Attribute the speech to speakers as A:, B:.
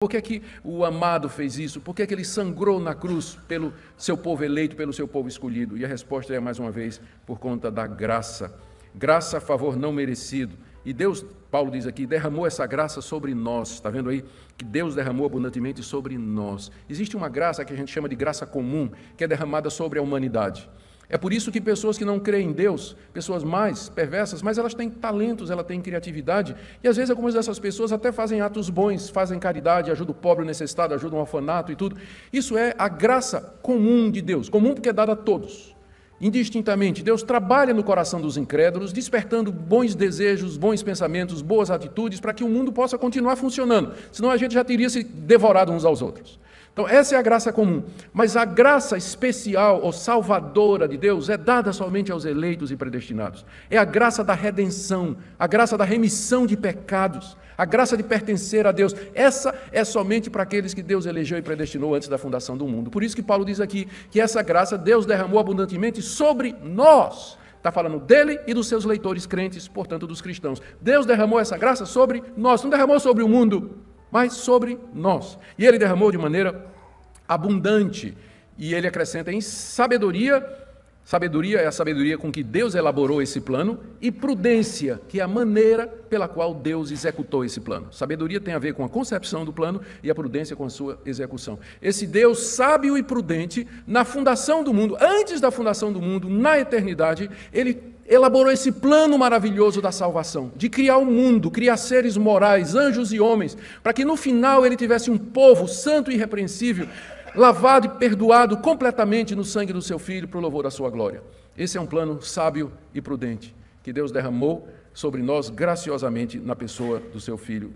A: Por que é que o amado fez isso? Por que é que ele sangrou na cruz pelo seu povo eleito, pelo seu povo escolhido? E a resposta é, mais uma vez, por conta da graça. Graça a favor não merecido. E Deus, Paulo diz aqui, derramou essa graça sobre nós. Está vendo aí? Que Deus derramou abundantemente sobre nós. Existe uma graça que a gente chama de graça comum, que é derramada sobre a humanidade. É por isso que pessoas que não creem em Deus, pessoas mais perversas, mas elas têm talentos, elas têm criatividade, e às vezes algumas dessas pessoas até fazem atos bons, fazem caridade, ajudam o pobre, o necessitado, ajudam o orfanato e tudo. Isso é a graça comum de Deus, comum porque é dada a todos, indistintamente. Deus trabalha no coração dos incrédulos, despertando bons desejos, bons pensamentos, boas atitudes, para que o mundo possa continuar funcionando, senão a gente já teria se devorado uns aos outros. Então, essa é a graça comum, mas a graça especial ou salvadora de Deus é dada somente aos eleitos e predestinados. É a graça da redenção, a graça da remissão de pecados, a graça de pertencer a Deus. Essa é somente para aqueles que Deus elegeu e predestinou antes da fundação do mundo. Por isso que Paulo diz aqui que essa graça Deus derramou abundantemente sobre nós. Está falando dele e dos seus leitores crentes, portanto dos cristãos. Deus derramou essa graça sobre nós, não derramou sobre o mundo, mas sobre nós. E ele derramou de maneira abundante. E ele acrescenta em sabedoria. Sabedoria é a sabedoria com que Deus elaborou esse plano, e prudência, que é a maneira pela qual Deus executou esse plano. Sabedoria tem a ver com a concepção do plano e a prudência com a sua execução. Esse Deus sábio e prudente, na fundação do mundo, antes da fundação do mundo, na eternidade, ele elaborou esse plano maravilhoso da salvação, de criar o mundo, criar seres morais, anjos e homens, para que no final ele tivesse um povo santo e irrepreensível, lavado e perdoado completamente no sangue do seu Filho, para o louvor da sua glória. Esse é um plano sábio e prudente, que Deus derramou sobre nós graciosamente na pessoa do seu Filho.